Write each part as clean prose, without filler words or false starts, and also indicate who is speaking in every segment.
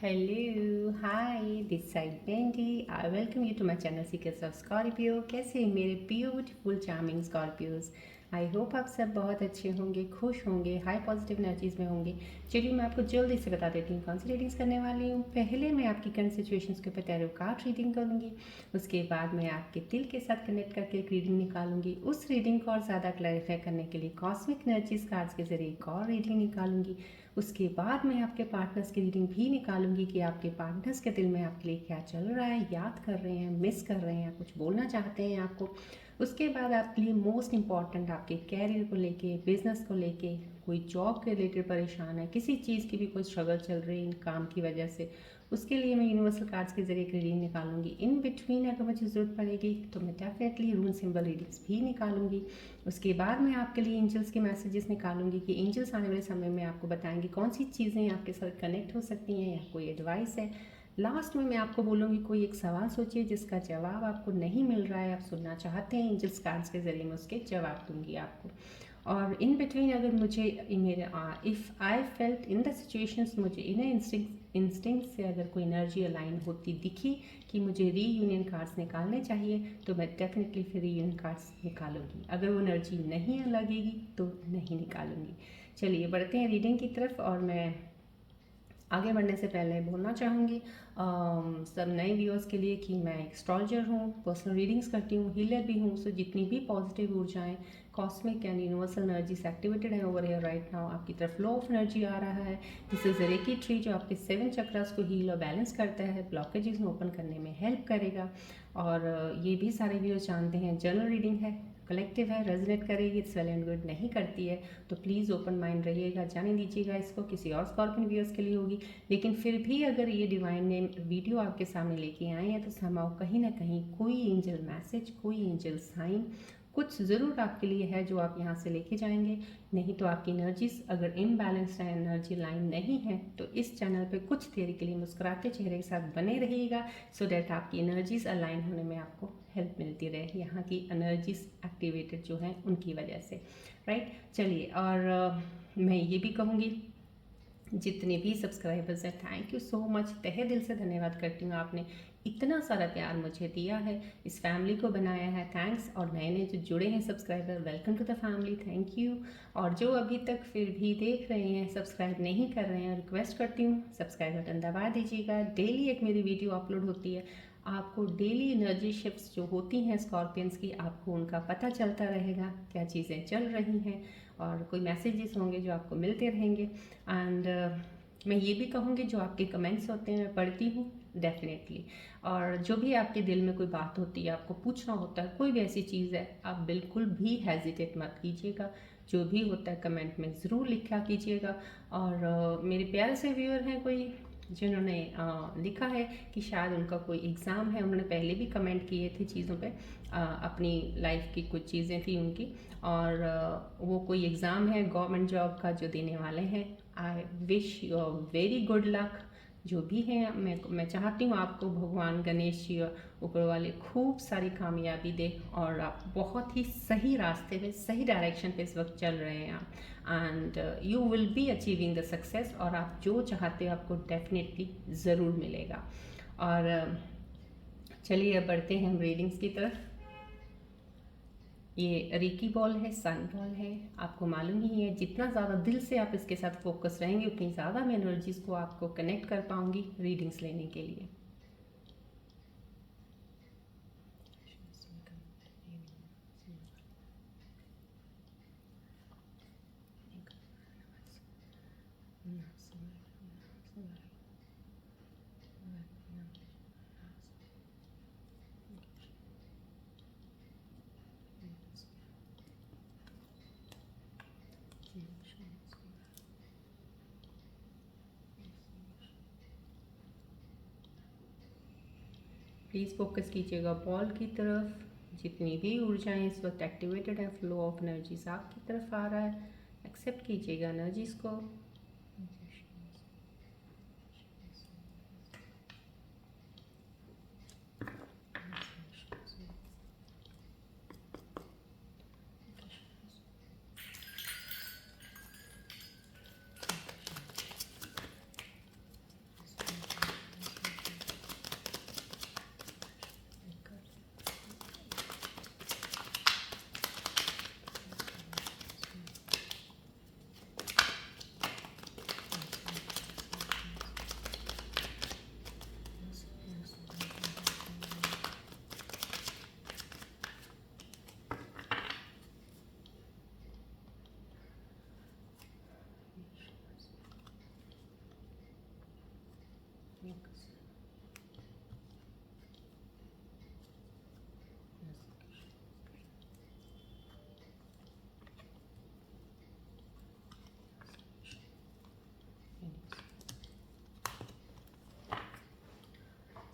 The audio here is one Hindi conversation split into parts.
Speaker 1: हेलो हाय दिस साइड बेंडी I welcome you to my channel seekers of Scorpio. कैसे हैं मेरे beautiful charming Scorpios. I hope आप सब बहुत अच्छे होंगे, खुश होंगे, हाई पॉजिटिव एनर्जीज में होंगे। चलिए मैं आपको जल्दी से बता देती हूँ कौन सी रीडिंग्स करने वाली हूँ। पहले मैं आपकी करंट सिचुएशंस के ऊपर टैरो कार्ड रीडिंग करूँगी। उसके बाद मैं आपके दिल के साथ कनेक्ट करके एक रीडिंग निकालूंगी। उस रीडिंग को और ज़्यादा क्लैरिफाई करने के लिए कॉस्मिक एनर्जीज कार्ड्स के जरिए एक और रीडिंग निकालूंगी। उसके बाद मैं आपके पार्टनर्स की रीडिंग भी निकालूंगी कि आपके पार्टनर्स के दिल में आपके लिए क्या चल रहा है, याद कर रहे हैं, मिस कर रहे हैं, कुछ बोलना चाहते हैं आपको। उसके बाद आपके लिए मोस्ट इम्पॉर्टेंट आपके कैरियर को लेके, बिजनेस को लेके, कोई जॉब के रिलेटेड परेशान है, किसी चीज़ की भी कोई स्ट्रगल चल रही है काम की वजह से, उसके लिए मैं यूनिवर्सल कार्ड्स के जरिए एक रीडिंग निकालूंगी। इन बिटवीन अगर मुझे ज़रूरत पड़ेगी तो मैं डेफिनेटली रून सिंबल रीडिंग्स भी निकालूंगी। उसके बाद मैं आपके लिए एंजल्स के मैसेजेस निकालूंगी कि एंजल्स आने वाले समय में आपको बताएंगे कौन सी चीज़ें आपके साथ कनेक्ट हो सकती हैं या कोई एडवाइस है। लास्ट में मैं आपको बोलूँगी कोई एक सवाल सोचिए जिसका जवाब आपको नहीं मिल रहा है, आप सुनना चाहते हैं, एंजल्स कार्ड्स के ज़रिए मैं उसके जवाब दूंगी आपको। और इन बिटवीन अगर मुझे मेरे if I felt in the situations, मुझे इन इंस्टिंक्ट से अगर कोई एनर्जी अलाइन होती दिखी कि मुझे रीयूनियन कार्ड्स निकालने चाहिए तो मैं डेफिनेटली फिर रीयूनियन कार्ड्स निकालूंगी। अगर वो एनर्जी नहीं लगेगी तो नहीं निकालूंगी। चलिए बढ़ते हैं रीडिंग की तरफ। और मैं आगे बढ़ने से पहले बोलना चाहूँगी सब नए व्यूअर्स के लिए कि मैं एक एस्ट्रोलॉजर हूँ, पर्सनल रीडिंग्स करती हूँ, हीलर भी हूँ। सो जितनी भी पॉजिटिव ऊर्जाएं cosmic and universal energies activated है ओवर हियर राइट नाउ, आपकी तरफ फ्लो ऑफ एनर्जी आ रहा है। दिस इज रेकी ट्री जो आपके 7 चक्रास को हील और बैलेंस करता है, ब्लॉकेजेस में ओपन करने में हेल्प करेगा। और ये भी सारे व्यूअर्स जानते हैं जनरल रीडिंग है, कलेक्टिव है, रेजोनेट करेगी, इट्स वेल एंड गुड, नहीं करती है तो प्लीज़ ओपन माइंड रहिएगा, जाने दीजिएगा इसको, किसी और स्कॉर्पियन व्यूअर्स के लिए होगी। लेकिन फिर भी अगर ये डिवाइन ने वीडियो आपके सामने लेके आए हैं तो समाओ कहीं ना कहीं कोई एंजल मैसेज, कोई एंजल साइन कुछ ज़रूर आपके लिए है जो आप यहाँ से लेके जाएंगे। नहीं तो आपकी एनर्जीज अगर इम्बैलेंस्ड है, एनर्जी लाइन नहीं है, तो इस चैनल पे कुछ देर के लिए मुस्कुराते चेहरे के साथ बने रहिएगा सो डैट आपकी एनर्जीज अलाइन होने में आपको हेल्प मिलती रहे, यहाँ की एनर्जीज एक्टिवेटेड जो हैं उनकी वजह से, राइट। चलिए और मैं ये भी कहूँगी जितने भी सब्सक्राइबर्स हैं थैंक यू सो मच, तहे दिल से धन्यवाद करती हूँ, आपने इतना सारा प्यार मुझे दिया है, इस फैमिली को बनाया है, थैंक्स। और नए नए जो जुड़े हैं subscriber, welcome to the family, thank you. और जो अभी तक फिर भी देख रहे हैं, सब्सक्राइब नहीं कर रहे हैं, रिक्वेस्ट करती हूँ सब्सक्राइब बटन दबा दीजिएगा। डेली एक मेरी वीडियो अपलोड होती है, आपको डेली एनर्जी शिफ्ट्स जो होती हैं स्कॉर्पियंस की, आपको उनका पता चलता रहेगा क्या चीज़ें चल रही हैं, और कोई मैसेजेस होंगे जो आपको मिलते रहेंगे। एंड मैं ये भी कहूँगी जो आपके कमेंट्स होते हैं मैं पढ़ती हूँ डेफिनेटली। और जो भी आपके दिल में कोई बात होती है, आपको पूछना होता है, कोई भी ऐसी चीज़ है, आप बिल्कुल भी हेजिटेट मत कीजिएगा, जो भी होता है कमेंट में ज़रूर लिखा कीजिएगा। और मेरे प्यारे से व्यूअर हैं कोई जिन्होंने लिखा है कि शायद उनका कोई एग्ज़ाम है, उन्होंने पहले भी कमेंट किए थे चीज़ों पे, अपनी लाइफ की कुछ चीज़ें थी उनकी, और वो कोई एग्ज़ाम है गवर्नमेंट जॉब का जो देने वाले हैं। I wish you very good luck जो भी हैं। मैं चाहती हूँ आपको भगवान गणेश जी और ऊपर वाले खूब सारी कामयाबी दे, और आप बहुत ही सही रास्ते पे, सही डायरेक्शन पे इस वक्त चल रहे हैं आप, and you will be achieving the success, और आप जो चाहते हो आपको डेफिनेटली ज़रूर मिलेगा। और चलिए अब बढ़ते हैं हम रीडिंग्स की तरफ। ये रेकी बॉल है, सन बॉल है, आपको मालूम ही है जितना ज़्यादा दिल से आप इसके साथ फोकस रहेंगे उतनी ज़्यादा मैं एनर्जीज़ को आपको कनेक्ट कर पाऊंगी रीडिंग्स लेने के लिए। प्लीज़ फोकस कीजिएगा बॉल की तरफ, जितनी भी ऊर्जाएं इस वक्त एक्टिवेटेड है, फ्लो ऑफ एनर्जीज आपकी तरफ आ रहा है, एक्सेप्ट कीजिएगा एनर्जीज को।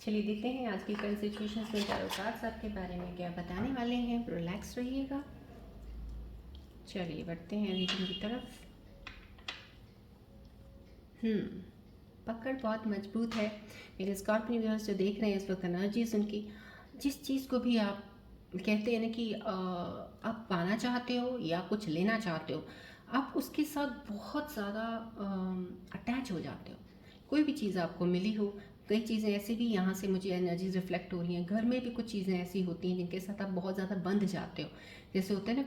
Speaker 1: चलिए देखते हैं आज की करंट सिचुएशंस में टैरो कार्ड्स आपके बारे में क्या बताने वाले हैं। रिलैक्स रहिएगा। चलिए बढ़ते हैं रीडिंग की तरफ। पकड़ बहुत मजबूत है। मेरे स्कॉर्पियो व्यूअर्स जो देख रहे हैं इस वक्त एनर्जीज उनकी, जिस चीज़ को भी आप कहते हैं ना कि आप पाना चाहते हो या कुछ लेना चाहते हो, आप उसके साथ बहुत ज़्यादा अटैच हो जाते हो। कोई भी चीज़ आपको मिली हो, कई चीज़ें ऐसे भी यहाँ से मुझे एनर्जीज रिफ्लेक्ट हो रही हैं। घर में भी कुछ चीज़ें ऐसी होती हैं जिनके साथ आप बहुत ज़्यादा बंध जाते हो। जैसे होता है ना,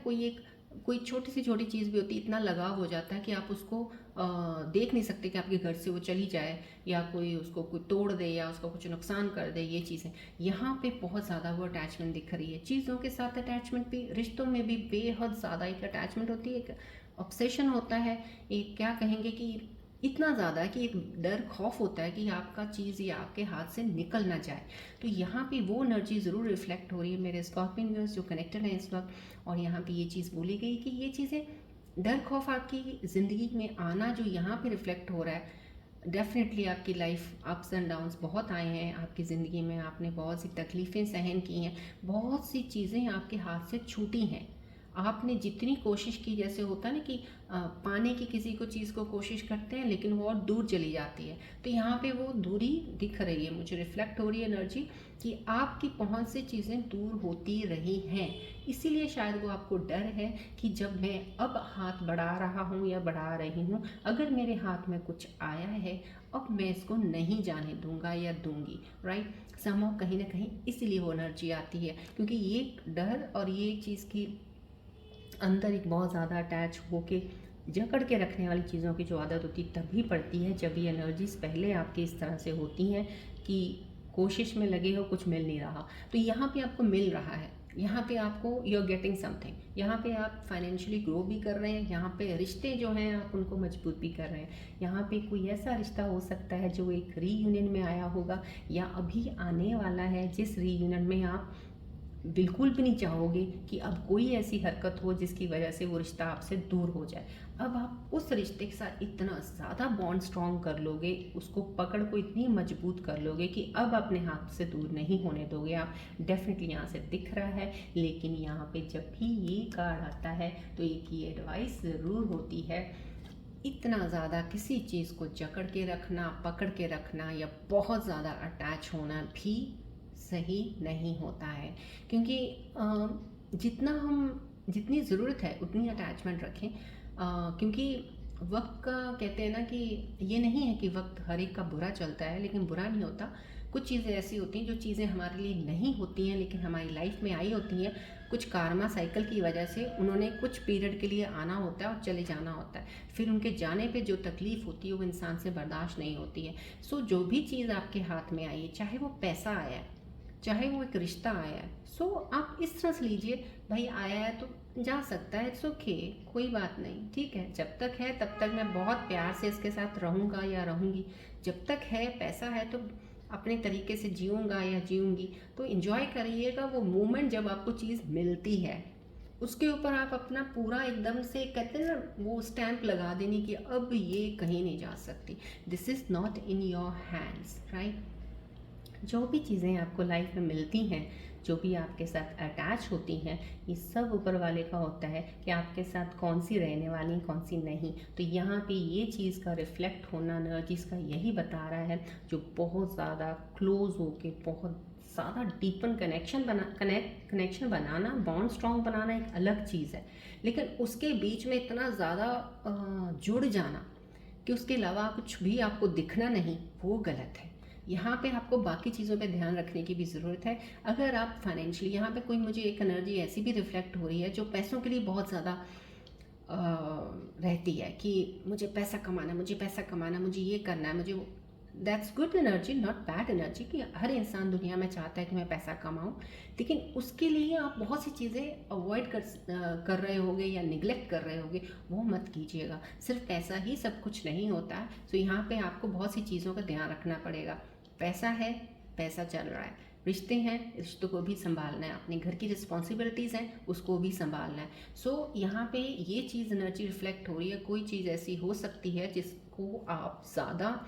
Speaker 1: कोई छोटी चीज़ भी होती है, इतना लगाव हो जाता है कि आप उसको देख नहीं सकते कि आपके घर से वो चली जाए या कोई उसको कोई तोड़ दे या उसका कुछ नुकसान कर दे। ये चीज़ें यहाँ पे बहुत ज़्यादा वो अटैचमेंट दिख रही है। चीज़ों के साथ अटैचमेंट भी, रिश्तों में भी बेहद ज़्यादा एक अटैचमेंट होती है, एक ऑब्सेशन होता है, एक क्या कहेंगे कि इतना ज़्यादा कि एक डर खौफ होता है कि आपका चीज़ या आपके हाथ से निकल ना जाए। तो यहाँ पे वो एनर्जी ज़रूर रिफ्लेक्ट हो रही है मेरे स्कॉर्पियन व्यूअर्स जो कनेक्टेड हैं इस वक्त। और यहाँ पे ये चीज़ बोली गई कि ये चीज़ें, डर खौफ आपकी ज़िंदगी में आना जो यहाँ पे रिफ्लेक्ट हो रहा है, डेफिनेटली आपकी लाइफ अप्स एंड डाउन्स बहुत आए हैं आपकी ज़िंदगी में। आपने बहुत सी तकलीफ़ें सहन की हैं, बहुत सी चीज़ें आपके हाथ से छूटी हैं। आपने जितनी कोशिश की, जैसे होता है ना कि पाने की किसी को चीज़ को कोशिश करते हैं लेकिन वो और दूर चली जाती है, तो यहाँ पे वो दूरी दिख रही है, मुझे रिफ्लेक्ट हो रही है एनर्जी कि आपकी पहुँच से चीज़ें दूर होती रही हैं। इसीलिए शायद वो आपको डर है कि जब मैं अब हाथ बढ़ा रहा हूँ या बढ़ा रही हूँ, अगर मेरे हाथ में कुछ आया है अब मैं इसको नहीं जाने दूंगा या दूंगी। राइट, समहाउ कहीं ना कहीं इसलिए वो एनर्जी आती है, क्योंकि ये डर और ये चीज़ की अंदर एक बहुत ज़्यादा अटैच होके जकड़ के रखने वाली चीज़ों की जो आदत होती तभी पड़ती है जब ये एनर्जीज पहले आपके इस तरह से होती हैं कि कोशिश में लगे हो, कुछ मिल नहीं रहा। तो यहाँ पे आपको मिल रहा है, यहाँ पे आपको यू आर गेटिंग समथिंग, यहाँ पे आप फाइनेंशियली ग्रो भी कर रहे हैं, यहाँ पे रिश्ते जो हैं आप उनको मजबूत भी कर रहे हैं। यहाँ पे कोई ऐसा रिश्ता हो सकता है जो एक रीयूनियन में आया होगा या अभी आने वाला है, जिस रीयूनियन में आप बिल्कुल भी नहीं चाहोगे कि अब कोई ऐसी हरकत हो जिसकी वजह से वो रिश्ता आपसे दूर हो जाए। अब आप उस रिश्ते के साथ इतना ज़्यादा बॉन्ड स्ट्रॉन्ग कर लोगे, उसको पकड़ को इतनी मजबूत कर लोगे कि अब अपने हाथ से दूर नहीं होने दोगे आप। डेफिनेटली यहाँ से दिख रहा है। लेकिन यहाँ पे जब भी ये कार्ड आता है तो एक ही एडवाइस ज़रूर होती है, इतना ज़्यादा किसी चीज़ को जकड़ के रखना, पकड़ के रखना या बहुत ज़्यादा अटैच होना भी सही नहीं होता है। क्योंकि जितनी ज़रूरत है उतनी अटैचमेंट रखें। क्योंकि वक्त का कहते हैं ना कि ये नहीं है कि वक्त हर एक का बुरा चलता है, लेकिन बुरा नहीं होता। कुछ चीज़ें ऐसी होती हैं जो चीज़ें हमारे लिए नहीं होती हैं लेकिन हमारी लाइफ में आई होती हैं। कुछ कार्मा साइकिल की वजह से उन्होंने कुछ पीरियड के लिए आना होता है और चले जाना होता है। फिर उनके जाने पे जो तकलीफ़ होती है वो इंसान से बर्दाश्त नहीं होती है। सो जो भी चीज़ आपके हाथ में आई है, चाहे वो पैसा आया है, चाहे वो एक रिश्ता आया है, सो आप इस तरह से लीजिए, भाई आया है तो जा सकता है, इट्स ओके, कोई बात नहीं, ठीक है। जब तक है तब तक मैं बहुत प्यार से इसके साथ रहूँगा या रहूँगी। जब तक है, पैसा है तो अपने तरीके से जीऊँगा या जीऊँगी। तो इन्जॉय करिएगा वो मोमेंट जब आपको चीज़ मिलती है। उसके ऊपर आप अपना पूरा एकदम से कहते हैं ना वो स्टैंप लगा देने की अब ये कहीं नहीं जा सकती। This is not in your hands. Right, जो भी चीज़ें आपको लाइफ में मिलती हैं, जो भी आपके साथ अटैच होती हैं, ये सब ऊपर वाले का होता है कि आपके साथ कौन सी रहने वाली, कौन सी नहीं। तो यहाँ पे ये चीज़ का रिफ्लेक्ट होना एनर्जीज़ का यही बता रहा है, जो बहुत ज़्यादा क्लोज होके बहुत ज़्यादा डीपन कनेक्शन बनाना, बॉन्ड स्ट्रॉन्ग बनाना एक अलग चीज़ है, लेकिन उसके बीच में इतना ज़्यादा जुड़ जाना कि उसके अलावा कुछ भी आपको दिखना नहीं, वो गलत है। यहाँ पे आपको बाकी चीज़ों पे ध्यान रखने की भी ज़रूरत है। अगर आप फाइनेंशियली, यहाँ पे कोई मुझे एक एनर्जी ऐसी भी रिफ्लेक्ट हो रही है जो पैसों के लिए बहुत ज़्यादा रहती है कि मुझे पैसा कमाना, मुझे पैसा कमाना, मुझे ये करना है, मुझे वो। That's good energy, not bad energy, कि हर इंसान दुनिया में चाहता है कि मैं पैसा कमाऊँ, लेकिन उसके लिए आप बहुत सी चीज़ें अवॉइड कर रहे होगे या निगलेक्ट कर रहे होगे, वो मत कीजिएगा। सिर्फ पैसा ही सब कुछ नहीं होता है। सो यहाँ पे आपको बहुत सी चीज़ों का ध्यान रखना पड़ेगा। पैसा है, पैसा चल रहा है, रिश्ते हैं, रिश्तों को भी संभालना है, अपने घर की रिस्पॉन्सिबिलिटीज़ हैं उसको भी संभालना है। सो यहाँ पे ये चीज़ एनर्जी रिफ्लेक्ट हो रही है। कोई चीज़ ऐसी हो सकती है जिसको आप ज़्यादा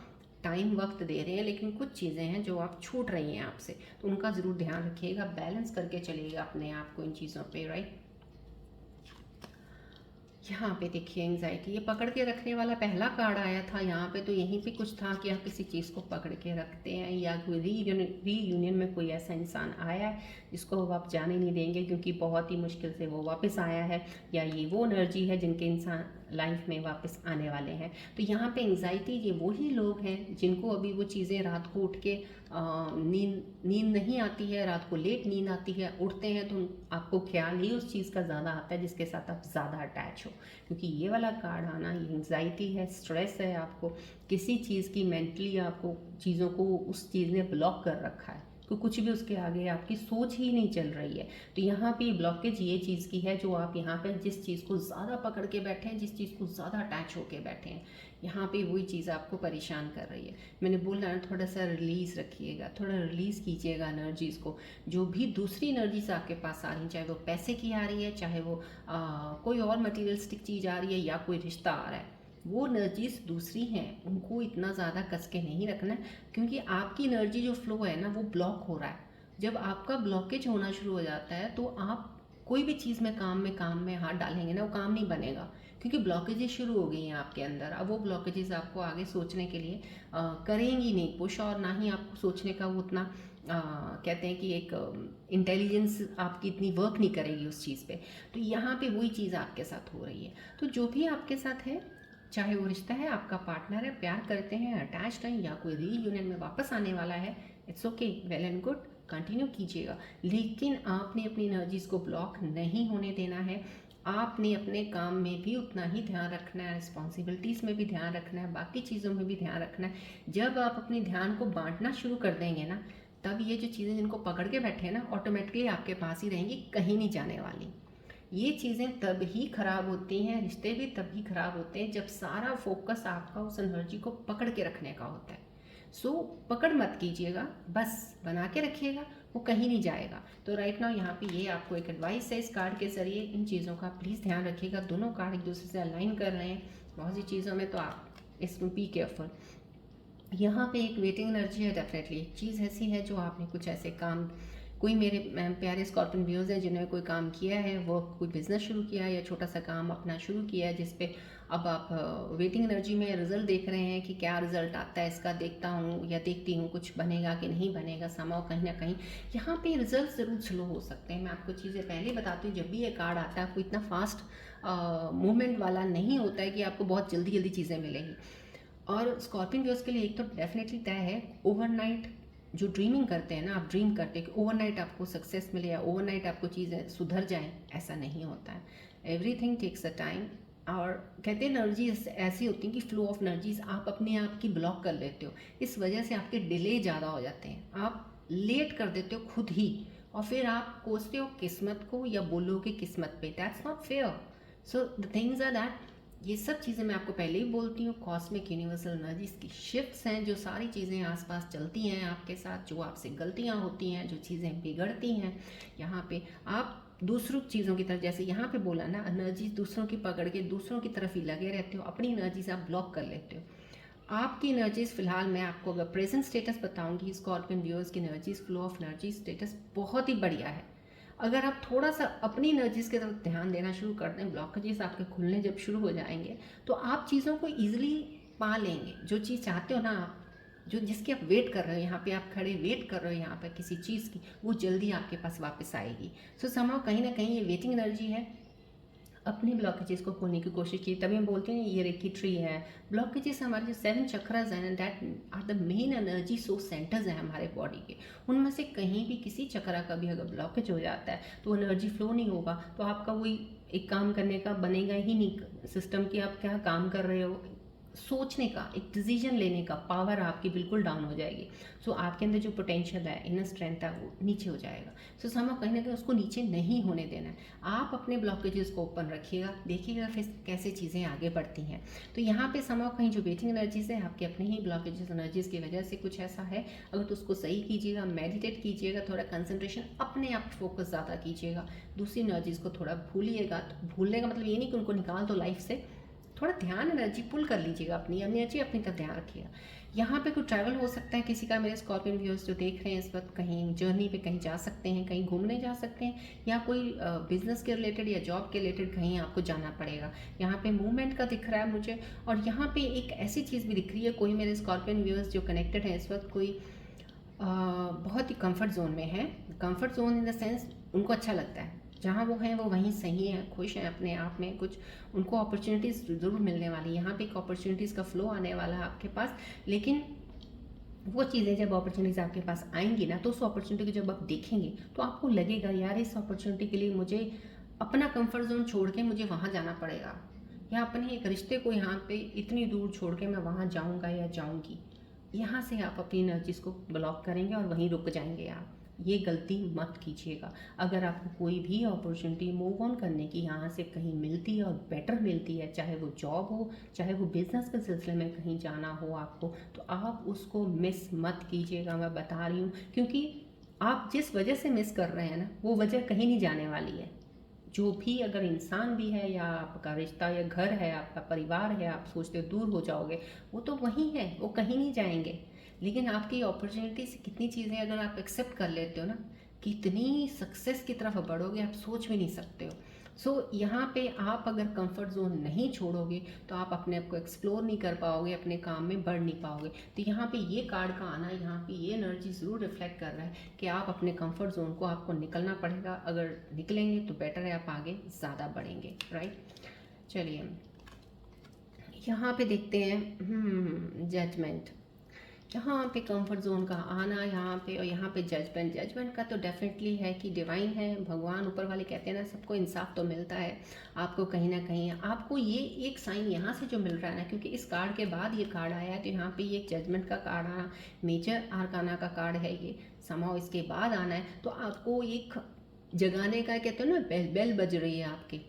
Speaker 1: टाइम वक्त दे रहे हैं, लेकिन कुछ चीज़ें हैं जो आप छूट रही हैं आपसे, तो उनका ज़रूर ध्यान रखिएगा, बैलेंस करके चलिएगा अपने आप को इन चीज़ों पे, राइट। यहाँ पे देखिए एंजाइटी, ये पकड़ के रखने वाला पहला कार्ड आया था यहाँ पे, तो यहीं पे कुछ था कि आप किसी चीज़ को पकड़ के रखते हैं, या कोई रीयूनियन में कोई ऐसा इंसान आया है जिसको आप जाने नहीं देंगे क्योंकि बहुत ही मुश्किल से वो वापस आया है, या ये वो एनर्जी है जिनके इंसान लाइफ में वापस आने वाले हैं। तो यहाँ पे एंजाइटी, ये वही लोग हैं जिनको अभी वो चीज़ें रात को उठ के नींद नहीं आती है, रात को लेट नींद आती है, उठते हैं तो आपको ख्याल ही उस चीज़ का ज़्यादा आता है जिसके साथ आप ज़्यादा अटैच हो। क्योंकि ये वाला कार्ड आना, ये एंजाइटी है, स्ट्रेस है, आपको किसी चीज़ की मेंटली आपको चीज़ों को उस चीज़ ने ब्लॉक कर रखा है, तो कुछ भी उसके आगे आपकी सोच ही नहीं चल रही है। तो यहाँ पे ब्लॉकेज ये चीज़ की है, जो आप यहाँ पे जिस चीज़ को ज़्यादा पकड़ के बैठे हैं, जिस चीज़ को ज़्यादा अटैच होके बैठे हैं, यहाँ पे वही चीज़ आपको परेशान कर रही है। मैंने बोला ना, थोड़ा सा रिलीज़ रखिएगा, थोड़ा रिलीज़ कीजिएगा एनर्जीज़ को। जो भी दूसरी एनर्जीज आपके पास आ रही हैं, चाहे वो पैसे की आ रही है, चाहे वो कोई और मटीरियलिस्टिक चीज़ आ रही है, या कोई रिश्ता आ रहा है, वो एनर्जीज दूसरी हैं, उनको इतना ज़्यादा कस के नहीं रखना है, क्योंकि आपकी एनर्जी जो फ्लो है ना, वो ब्लॉक हो रहा है। जब आपका ब्लॉकेज होना शुरू हो जाता है तो आप कोई भी चीज़ में काम में हाथ डालेंगे ना, वो काम नहीं बनेगा, क्योंकि ब्लॉकेजेस शुरू हो गई हैं आपके अंदर। अब वो ब्लॉकेजेस आपको आगे सोचने के लिए करेंगी नहीं पुश, और ना ही आपको सोचने का वो उतना कहते हैं कि एक इंटेलिजेंस आपकी इतनी वर्क नहीं करेगी उस चीज़ पे। तो यहाँ पे वही चीज़ आपके साथ हो रही है। तो जो भी आपके साथ है, चाहे वो रिश्ता है, आपका पार्टनर है, प्यार करते हैं, अटैच्ड हैं, या कोई रीयूनियन में वापस आने वाला है, it's okay, well and good, continue कीजिएगा। लेकिन आपने अपनी एनर्जीज को ब्लॉक नहीं होने देना है। आपने अपने काम में भी उतना ही ध्यान रखना है, रिस्पॉन्सिबिलिटीज़ में भी ध्यान रखना है, बाकी चीज़ों में भी ध्यान रखना है। जब आप अपने ध्यान को बांटना शुरू कर देंगे ना, तब ये जो चीज़ें जिनको पकड़ के बैठे हैं ना, ऑटोमेटिकली आपके पास ही रहेंगी, कहीं नहीं जाने वाली। ये चीज़ें तब ही खराब होती हैं, रिश्ते भी तब ही खराब होते हैं जब सारा फोकस आपका उस एनर्जी को पकड़ के रखने का होता है। सो पकड़ मत कीजिएगा, बस बना के रखिएगा, वो कहीं नहीं जाएगा। तो राइट नाउ यहाँ पे ये आपको एक एडवाइस है इस कार्ड के जरिए, इन चीज़ों का प्लीज़ ध्यान रखिएगा। दोनों कार्ड एक दूसरे से अलाइन कर रहे हैं बहुत सी चीज़ों में, तो आप इसमें बी केयरफुल। यहाँ पे एक वेटिंग एनर्जी है, डेफिनेटली एक चीज़ ऐसी है जो आपने कुछ ऐसे काम, कोई मेरे प्यारे स्कॉर्पियन व्यूअर्स हैं जिन्होंने कोई काम किया है, वो कोई बिज़नेस शुरू किया है या छोटा सा काम अपना शुरू किया है, जिस पे अब आप वेटिंग एनर्जी में रिजल्ट देख रहे हैं कि क्या रिजल्ट आता है इसका, देखता हूँ या देखती हूँ कुछ बनेगा कि नहीं बनेगा। समाओ कहीं ना कहीं यहाँ पे रिजल्ट ज़रूर स्लो हो सकते हैं। मैं आपको चीज़ें पहले बताती हूँ, जब भी ये कार्ड आता है आपको इतना फास्ट मूवमेंट वाला नहीं होता है कि आपको बहुत जल्दी जल्दी चीज़ें मिलेंगी। और स्कॉर्पियन व्यूअर्स के लिए एक तो डेफिनेटली तय है, ओवरनाइट जो ड्रीमिंग करते हैं ना, आप ड्रीम करते हैं कि ओवरनाइट आपको सक्सेस मिले या ओवरनाइट आपको चीज़ें सुधर जाएं, ऐसा नहीं होता है। Everything takes a time. और कहते हैं एनर्जी ऐसी होती है कि फ्लो ऑफ एनर्जीज आप अपने आप की ब्लॉक कर लेते हो, इस वजह से आपके डिले ज़्यादा हो जाते हैं, आप लेट कर देते हो खुद ही, और फिर आप कोसते हो किस्मत को या बोलोगे किस्मत पे, that's not fair. So the things are that, ये सब चीज़ें मैं आपको पहले ही बोलती हूँ, कॉस्मिक यूनिवर्सल एनर्जीज की शिफ्ट्स हैं, जो सारी चीज़ें आसपास चलती हैं आपके साथ, जो आपसे गलतियाँ होती हैं, जो चीज़ें बिगड़ती हैं, यहाँ पे आप दूसरों चीज़ों की तरफ, जैसे यहाँ पे बोला ना, एनर्जीज दूसरों की पकड़ के दूसरों की तरफ ही लगे रहते हो, अपनी एनर्जीज आप ब्लॉक कर लेते हो। आपकी एनर्जीज फिलहाल मैं आपको अगर प्रेजेंट स्टेटस बताऊंगी, स्कॉर्पियन व्यूअर्स की energies, flow of energy status बहुत ही बढ़िया है। अगर आप थोड़ा सा अपनी एनर्जीज की तरफ ध्यान देना शुरू कर दें, ब्लॉकेजेस आपके खुलने जब शुरू हो जाएंगे, तो आप चीज़ों को ईजिली पा लेंगे। जो चीज़ चाहते हो ना आप, जो जिसकी आप वेट कर रहे हो, यहाँ पे आप खड़े वेट कर रहे हो यहाँ पे किसी चीज़ की, वो जल्दी आपके पास वापस आएगी। सो समाव कहीं ना कहीं ये वेटिंग एनर्जी है। अपने ब्लॉकेजेस को खोलने की कोशिश की, तभी हम बोलते हैं ये रेकी ट्री है। ब्लॉकेजेस हमारे जो 7 चक्रास हैं, that are the main energy source centres हैं हमारे बॉडी के। उनमें से कहीं भी किसी चक्रा का भी अगर ब्लॉकेज हो जाता है तो एनर्जी फ्लो नहीं होगा, तो आपका वही एक काम करने का बनेगा ही नहीं सिस्टम कि आप क्या काम कर रहे हो, सोचने का, एक डिसीजन लेने का पावर आपकी बिल्कुल डाउन हो जाएगी। सो आपके अंदर जो पोटेंशियल है, इनर स्ट्रेंथ है, वो नीचे हो जाएगा। सो समय कहीं ना कहीं उसको नीचे नहीं होने देना है। आप अपने ब्लॉकेजेस को ओपन रखिएगा, देखिएगा फिर कैसे चीज़ें आगे बढ़ती हैं। तो यहाँ पे समय कहीं जो वेटिंग एनर्जीज है आपके अपने ही ब्लॉकेजेस एनर्जीज की वजह से कुछ ऐसा है, अगर तो उसको सही कीजिएगा, मेडिटेट कीजिएगा, थोड़ा कंसंट्रेशन अपने आप फोकस ज़्यादा कीजिएगा, दूसरी एनर्जीज को थोड़ा भूलिएगा। तो भूलने का मतलब ये नहीं कि उनको निकाल दो लाइफ से, थोड़ा ध्यान एनर्जी पुल कर लीजिएगा, अपनी एनर्जी अपनी तरफ ध्यान रखिएगा। यहाँ पे कुछ ट्रैवल हो सकता है किसी का, मेरे स्कॉर्पियन व्यूअर्स जो देख रहे हैं इस वक्त, कहीं जर्नी पे कहीं जा सकते हैं, कहीं घूमने जा सकते हैं, या कोई बिजनेस के रिलेटेड या जॉब के रिलेटेड कहीं आपको जाना पड़ेगा। यहाँ पे मूवमेंट का दिख रहा है मुझे। और यहाँ पे एक ऐसी चीज़ भी दिख रही है, कोई मेरे स्कॉर्पियन व्यूअर्स जो कनेक्टेड हैं इस वक्त, कोई बहुत ही कंफर्ट जोन में है। Comfort zone in the sense उनको अच्छा लगता है, जहाँ वो हैं वो वहीं सही हैं, खुश हैं अपने आप में। कुछ उनको अपॉर्चुनिटीज़ ज़रूर मिलने वाली, यहाँ पे एक अपॉर्चुनिटीज़ का फ्लो आने वाला है आपके पास। लेकिन वो चीज़ें जब अपॉर्चुनिटीज़ आपके पास आएंगी ना, तो उस अपॉर्चुनिटी को जब आप देखेंगे तो आपको लगेगा यार इस अपॉर्चुनिटी के लिए मुझे अपना कंफर्ट जोन छोड़ के मुझे वहाँ जाना पड़ेगा, या अपने एक रिश्ते को यहाँ पे इतनी दूर छोड़ के मैं वहाँ जाऊँगा या जाऊँगी। यहाँ से आप अपनी एनर्जीज़ को ब्लॉक करेंगे और वहीं रुक जाएंगे आप। ये गलती मत कीजिएगा। अगर आपको कोई भी अपॉर्चुनिटी मूव ऑन करने की यहाँ से कहीं मिलती है और बेटर मिलती है, चाहे वो जॉब हो, चाहे वो बिजनेस के सिलसिले में कहीं जाना हो आपको, तो आप उसको मिस मत कीजिएगा, मैं बता रही हूँ। क्योंकि आप जिस वजह से मिस कर रहे हैं ना, वो वजह कहीं नहीं जाने वाली है। जो भी अगर इंसान भी है, या आपका रिश्ता या घर है, आपका परिवार है, आप सोचते हो दूर हो जाओगे, वो तो वहीं है, वो कहीं नहीं जाएंगे। लेकिन आपकी अपॉर्चुनिटी से कितनी चीज़ें अगर आप एक्सेप्ट कर लेते हो ना, कितनी सक्सेस की तरफ बढ़ोगे आप सोच भी नहीं सकते हो। सो यहाँ पे आप अगर कंफर्ट जोन नहीं छोड़ोगे तो आप अपने आप को एक्सप्लोर नहीं कर पाओगे, अपने काम में बढ़ नहीं पाओगे। तो यहाँ पे ये कार्ड का आना, यहाँ पे ये एनर्जी ज़रूर रिफ्लेक्ट कर रहा है कि आप अपने कंफर्ट जोन को आपको निकलना पड़ेगा। अगर निकलेंगे तो बेटर है, आप आगे ज़्यादा बढ़ेंगे, राइट। चलिए यहाँ पे देखते हैं जजमेंट। यहाँ पे कंफर्ट जोन का आना, यहाँ पे और यहाँ पे जजमेंट। जजमेंट का तो डेफिनेटली है कि डिवाइन है, भगवान ऊपर वाले कहते हैं ना, सबको इंसाफ तो मिलता है। आपको कहीं ना कहीं आपको ये एक साइन यहाँ से जो मिल रहा है ना, क्योंकि इस कार्ड के बाद ये कार्ड आया है, तो यहाँ पे ये एक जजमेंट का कार्ड आना, मेजर आर्काना का कार्ड है ये, समाओ इसके बाद आना है। तो आपको एक जगाने का, कहते हो ना, बेल बेल बज रही है आपकी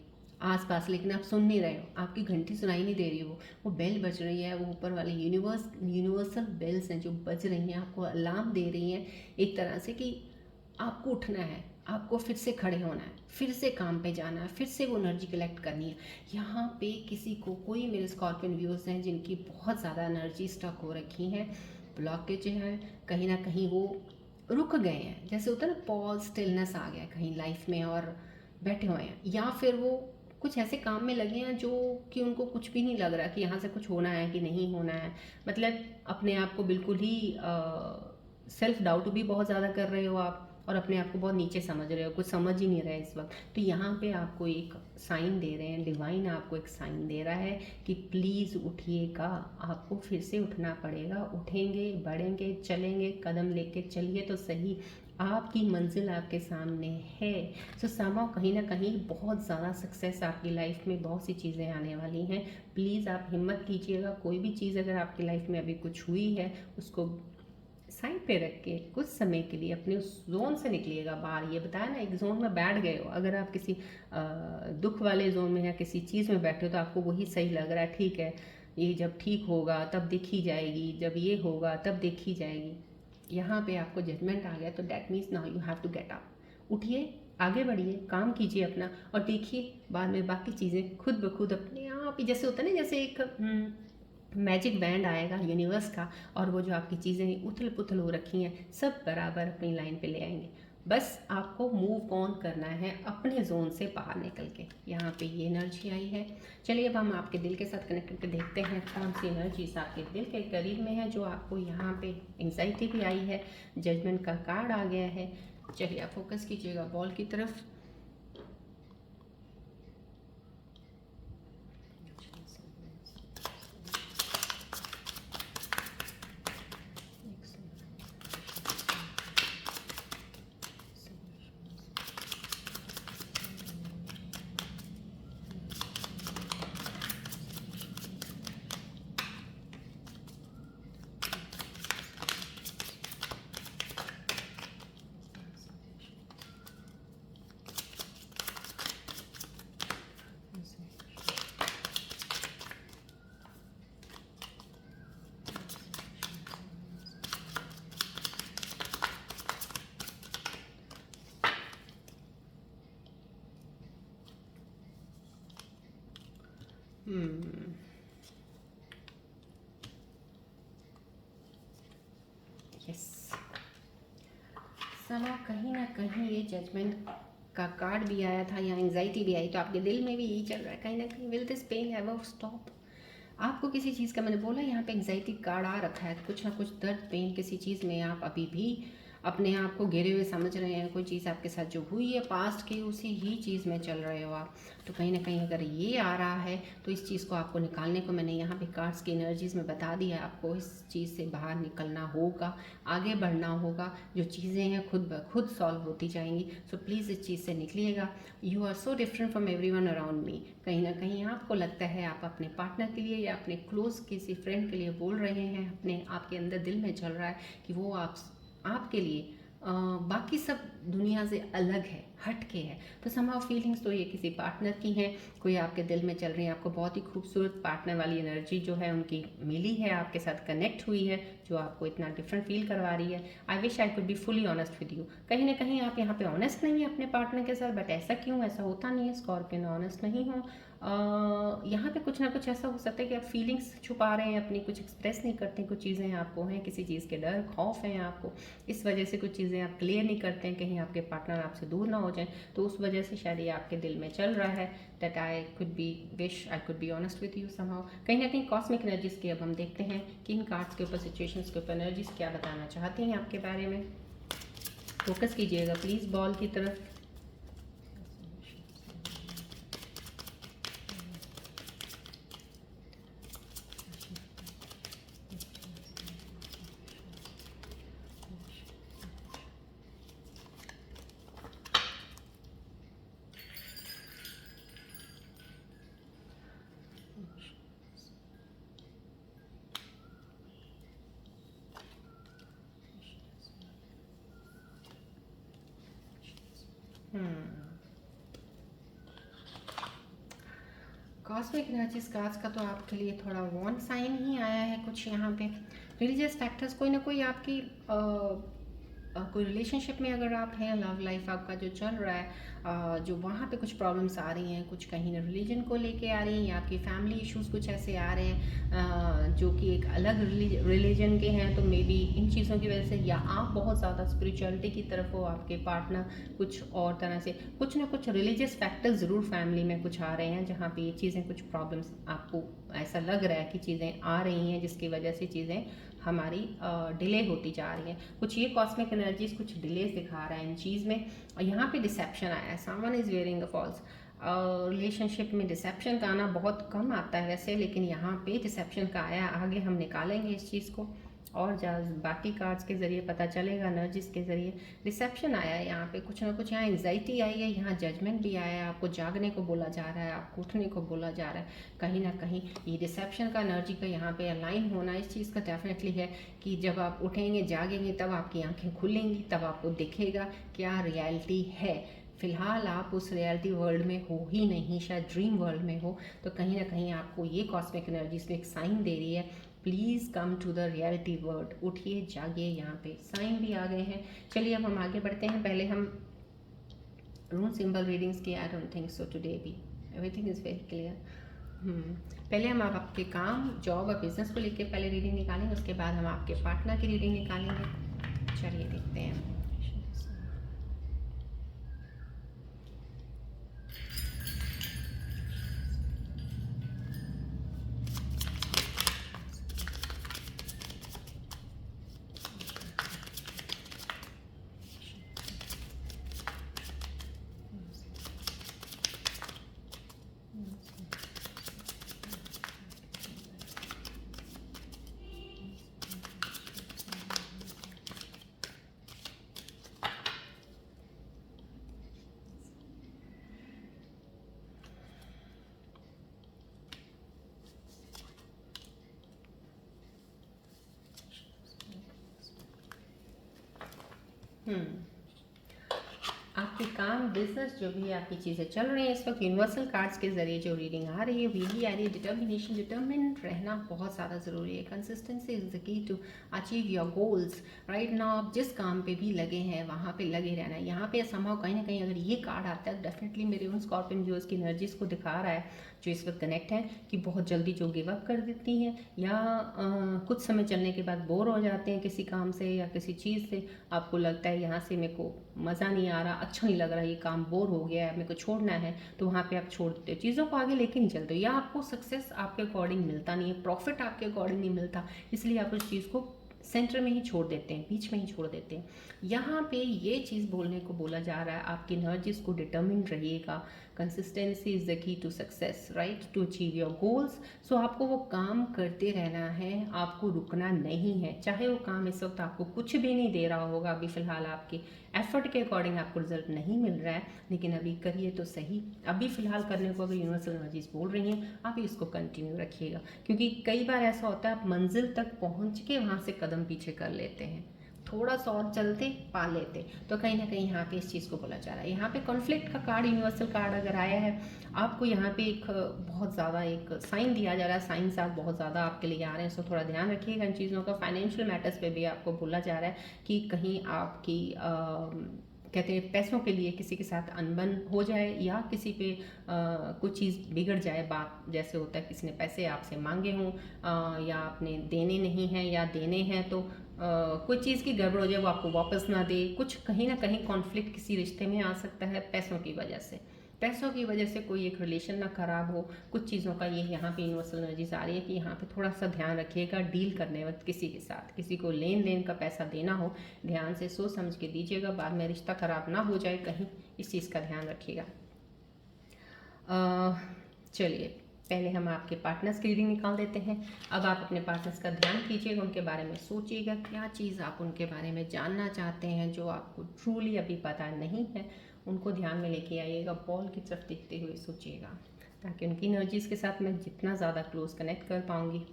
Speaker 1: आसपास, लेकिन आप सुन नहीं रहे हो, आपकी घंटी सुनाई नहीं दे रही हो, वो बेल बज रही है। वो ऊपर वाले यूनिवर्सल बेल्स हैं जो बज रही हैं, आपको अलार्म दे रही हैं एक तरह से कि आपको उठना है, आपको फिर से खड़े होना है, फिर से काम पे जाना है, फिर से वो एनर्जी कलेक्ट करनी है। यहाँ पे किसी को, कोई मेरे स्कॉर्पियन व्यूअर्स हैं जिनकी बहुत ज़्यादा एनर्जी स्टक हो रखी हैं, ब्लॉकेज हैं, कहीं ना कहीं वो रुक गए हैं, जैसे होता है ना पॉज, स्टिलनेस आ गया कहीं लाइफ में और बैठे हुए हैं, या फिर वो कुछ ऐसे काम में लगे हैं जो कि उनको कुछ भी नहीं लग रहा कि यहाँ से कुछ होना है कि नहीं होना है। मतलब अपने आप को बिल्कुल ही सेल्फ डाउट भी बहुत ज़्यादा कर रहे हो आप, और अपने आप को बहुत नीचे समझ रहे हो, कुछ समझ ही नहीं रहे इस वक्त। तो यहाँ पे आपको एक साइन दे रहे हैं, डिवाइन आपको एक साइन दे रहा है कि प्लीज़ उठिएगा, आपको फिर से उठना पड़ेगा। उठेंगे, बढ़ेंगे, चलेंगे, कदम लेके चलिए तो सही, आपकी मंजिल आपके सामने है। सो समाओ कहीं ना कहीं बहुत ज़्यादा सक्सेस आपकी लाइफ में, बहुत सी चीज़ें आने वाली हैं। प्लीज़ आप हिम्मत कीजिएगा। कोई भी चीज़ अगर आपकी लाइफ में अभी कुछ हुई है, उसको साइड पे रख के कुछ समय के लिए अपने उस जोन से निकलिएगा बाहर। ये बताया ना, एक जोन में बैठ गए हो, अगर आप किसी दुख वाले जोन में या किसी चीज़ में बैठे हो तो आपको वही सही लग रहा है, ठीक है ये जब ठीक होगा तब देखी जाएगी, जब ये होगा तब देखी जाएगी। यहाँ पे आपको जजमेंट आ गया, तो that means now you have to get up. उठिए, आगे बढ़िए, काम कीजिए अपना, और देखिए बाद में बाकी चीज़ें खुद ब खुद अपने आप ही, जैसे होता है ना, जैसे एक मैजिक बैंड आएगा यूनिवर्स का, और वो जो आपकी चीज़ें उथल पुथल हो रखी हैं सब बराबर अपनी लाइन पे ले आएंगे। बस आपको मूव ऑन करना है अपने जोन से बाहर निकल के। यहाँ पे ये एनर्जी आई है। चलिए अब हम आपके दिल के साथ कनेक्ट करके देखते हैं कौन सी एनर्जीज आपके दिल के करीब में है, जो आपको यहाँ पे एंग्जाइटी भी आई है, जजमेंट का कार्ड आ गया है। चलिए आप फोकस कीजिएगा बॉल की तरफ। यस, समा कहीं ना कहीं ये जजमेंट का कार्ड भी आया था या एंजाइटी भी आई, तो आपके दिल में भी यही चल रहा है कहीं ना कहीं, will this pain ever stop. आपको किसी चीज़ का, मैंने बोला यहाँ पे एंजाइटी कार्ड आ रखा है, कुछ ना कुछ दर्द पेन किसी चीज़ में आप अभी भी अपने आप को घिरे हुए समझ रहे हैं। कोई चीज़ आपके साथ जो हुई है पास्ट की, उसी ही चीज़ में चल रहे हो आप। तो कहीं ना कहीं अगर ये आ रहा है तो इस चीज़ को आपको निकालने को मैंने यहाँ पे कार्ड्स की एनर्जीज में बता दिया है। आपको इस चीज़ से बाहर निकलना होगा, आगे बढ़ना होगा। जो चीज़ें हैं खुद ब खुद सॉल्व होती जाएंगी। सो प्लीज़ इस चीज़ से निकलिएगा। You are so different from everyone around me. कहीं ना कहीं आपको लगता है आप अपने पार्टनर के लिए या अपने क्लोज किसी फ्रेंड के लिए बोल रहे हैं, अपने आपके अंदर दिल में चल रहा है कि वो आपके लिए बाकी सब दुनिया से अलग है, हट के है। तो समहाउ फीलिंग्स तो ये किसी पार्टनर की हैं, कोई आपके दिल में चल रही है। आपको बहुत ही खूबसूरत पार्टनर वाली एनर्जी जो है उनकी मिली है, आपके साथ कनेक्ट हुई है, जो आपको इतना डिफरेंट फील करवा रही है। I wish I could be fully honest with you. कहीं ना कहीं आप यहाँ पे ऑनेस्ट नहीं है अपने पार्टनर के साथ, बट ऐसा क्यों? ऐसा होता नहीं है, स्कॉर्पियन ऑनेस्ट नहीं हो। यहाँ पे कुछ ना कुछ ऐसा हो सकता है कि आप फीलिंग्स छुपा रहे हैं अपनी, कुछ एक्सप्रेस नहीं करते, कुछ चीज़ें आपको हैं, किसी चीज़ के डर खौफ हैं आपको, इस वजह से कुछ चीज़ें आप क्लियर नहीं करते हैं, कहीं आपके पार्टनर आपसे दूर ना हो जाए। तो उस वजह से शायद ये आपके दिल में चल रहा है that I could be wish I could be honest with you somehow. कहीं ना कहीं कॉस्मिक एनर्जीज की अब हम देखते हैं कि इन कार्ड्स के ऊपर, सिचुएशंस के ऊपर एनर्जीज क्या बताना चाहती हैं आपके बारे में। फोकस कीजिएगा प्लीज़ बॉल की तरफ। कॉस्मिक एनर्जीज कार्ड्स का तो आपके लिए थोड़ा वॉन्ट साइन ही आया है कुछ यहाँ पे। रिलीजियस फैक्टर्स कोई ना कोई आपकी कोई रिलेशनशिप में अगर आप हैं, लव लाइफ आपका जो चल रहा है, जो वहाँ पे कुछ प्रॉब्लम्स आ रही हैं, कुछ कहीं ना रिलीजन को लेके आ रही हैं, या आपकी फैमिली इश्यूज कुछ ऐसे आ रहे हैं जो कि एक अलग रिलीजन के हैं, तो मे बी इन चीज़ों की वजह से, या आप बहुत ज़्यादा स्पिरिचुअलिटी की तरफ हो, आपके पार्टनर कुछ और तरह से, कुछ ना कुछ रिलीजियस फैक्टर्स ज़रूर फैमिली में कुछ आ रहे हैं, जहाँ पे ये चीज़ें कुछ प्रॉब्लम्स आपको ऐसा लग रहा है कि चीज़ें आ रही हैं, जिसकी वजह से चीज़ें हमारी डिले होती जा रही हैं। कुछ ये कॉस्मिक एनर्जीज कुछ डिलेज दिखा रहा है इन चीज़ में। और यहाँ पे डिसेप्शन आया है, someone is wearing the false. Relationship में डिसेप्शन का आना बहुत कम आता है वैसे, लेकिन यहाँ पे डिसेप्शन का आया। आगे हम निकालेंगे इस चीज़ को और बाकी कार्ड्स के ज़रिए पता चलेगा, एनर्जीज के ज़रिए। रिसेप्शन आया है यहाँ पे, कुछ ना कुछ यहाँ एंजाइटी आई है, यहाँ जजमेंट भी आया है, आपको जागने को बोला जा रहा है, आपको उठने को बोला जा रहा है। कहीं ना कहीं ये रिसेप्शन का एनर्जी का यहाँ पे अलाइन होना इस चीज़ का डेफिनेटली है कि जब आप उठेंगे जागेंगे तब आपकी आंखें खुलेंगी, तब आपको दिखेगा क्या रियलिटी है। फिलहाल आप उस रियलिटी वर्ल्ड में हो ही नहीं, शायद ड्रीम वर्ल्ड में हो। तो कहीं ना कहीं आपको ये कॉस्मिक एनर्जीज में एक साइन दे रही है, please come to the reality world. उठिए जागिए, यहाँ पे साइन भी आ गए हैं। चलिए अब हम आगे बढ़ते हैं। पहले हम रून सिंबल रीडिंग्स की, I don't think so today भी, एवरीथिंग इज़ वेरी क्लियर। पहले हम आप आपके काम, जॉब और बिजनेस को लेकर पहले रीडिंग निकालेंगे, उसके बाद हम आपके पार्टनर की रीडिंग निकालेंगे। चलिए देखते हैं। आपके आपके काम, बिजनेस, जो भी आपकी चीज़ें चल रही हैं इस वक्त, यूनिवर्सल कार्ड्स के ज़रिए जो रीडिंग आ रही है वो यही आ रही है, डिटर्मिनेशन, डिटर्मिन रहना बहुत ज़्यादा ज़रूरी है। Consistency is the key to achieve your goals. Right now आप जिस काम पे भी लगे हैं वहाँ पे लगे रहना है। यहाँ पे संभव कहीं ना कहीं अगर ये कार्ड आता है, डेफिनेटली मेरे उन स्कॉर्पियन व्यूअर्स की एनर्जीज को दिखा रहा है जो इस वक्त कनेक्ट हैं, कि बहुत जल्दी जो गिव अप कर देती हैं या कुछ समय चलने के बाद बोर हो जाते हैं किसी काम से या किसी चीज़ से। आपको लगता है यहाँ से मेरे को मज़ा नहीं आ रहा, अच्छा नहीं लग रहा, ये काम बोर हो गया है, मेरे को छोड़ना है, तो वहाँ पे आप छोड़ देते हो, चीज़ों को आगे लेके नहीं चलते हो, या आपको सक्सेस आपके अकॉर्डिंग मिलता नहीं है, प्रॉफिट आपके अकॉर्डिंग नहीं मिलता, इसलिए आप उस चीज़ को सेंटर में ही छोड़ देते हैं, बीच में ही छोड़ देते हैं। यहाँ पे ये चीज़ बोलने को बोला जा रहा है, आपकी एनर्जीज को डिटर्मिन रहिएगा। Consistency is the key to success, right, to achieve your goals. So आपको वो काम करते रहना है, आपको रुकना नहीं है। चाहे वो काम इस वक्त आपको कुछ भी नहीं दे रहा होगा, अभी फ़िलहाल आपके एफर्ट के अकॉर्डिंग आपको रिजल्ट नहीं मिल रहा है, लेकिन अभी करिए तो सही। अभी फ़िलहाल करने को अगर यूनिवर्सल एनर्जीज बोल रही हैं, आप इसको कंटिन्यू रखिएगा, क्योंकि कई बार ऐसा होता है आप मंजिल तक पहुँच के वहाँ से कदम पीछे कर लेते हैं, थोड़ा सा और चलते पा लेते, तो कहीं ना कहीं यहाँ पे इस चीज़ को बोला जा रहा है। यहाँ पे कॉन्फ्लिक्ट का कार्ड, यूनिवर्सल कार्ड अगर आया है, आपको यहाँ पे एक बहुत ज़्यादा एक साइन दिया जा रहा है, साइंस आप बहुत ज़्यादा आपके लिए आ रहे हैं, सो थोड़ा ध्यान रखिएगा इन चीज़ों का। फाइनेंशियल मैटर्स पे भी आपको बोला जा रहा है कि कहीं आपकी कहते हैं पैसों के लिए किसी के साथ अनबन हो जाए, या किसी पे कुछ चीज़ बिगड़ जाए, बात जैसे होता है किसी ने पैसे आपसे मांगे हों या आपने देने नहीं हैं या देने हैं, तो कोई चीज़ की गड़बड़ हो जाए, वो आपको वापस ना दे, कुछ कहीं ना कहीं कॉन्फ्लिक्ट किसी रिश्ते में आ सकता है पैसों की वजह से। पैसों की वजह से कोई एक रिलेशन ना खराब हो, कुछ चीज़ों का ये यहाँ पे यूनिवर्सल एनर्जीज आ रही है कि यहाँ पे थोड़ा सा ध्यान रखिएगा डील करने वक्त किसी के साथ, किसी को लेन देन का पैसा देना हो, ध्यान से सोच समझ के दीजिएगा, बाद में रिश्ता खराब ना हो जाए कहीं, इस चीज़ का ध्यान रखिएगा। चलिए पहले हम आपके पार्टनर्स की रीडिंग निकाल देते हैं। अब आप अपने पार्टनर्स का ध्यान कीजिएगा, उनके बारे में सोचिएगा, क्या चीज़ आप उनके बारे में जानना चाहते हैं जो आपको ट्रूली अभी पता नहीं है, उनको ध्यान में लेके आइएगा, बॉल की तरफ देखते हुए सोचिएगा, ताकि उनकी एनर्जीज़ के साथ मैं जितना ज़्यादा क्लोज कनेक्ट कर पाऊँगी।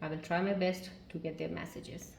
Speaker 1: I will try my best to get their messages.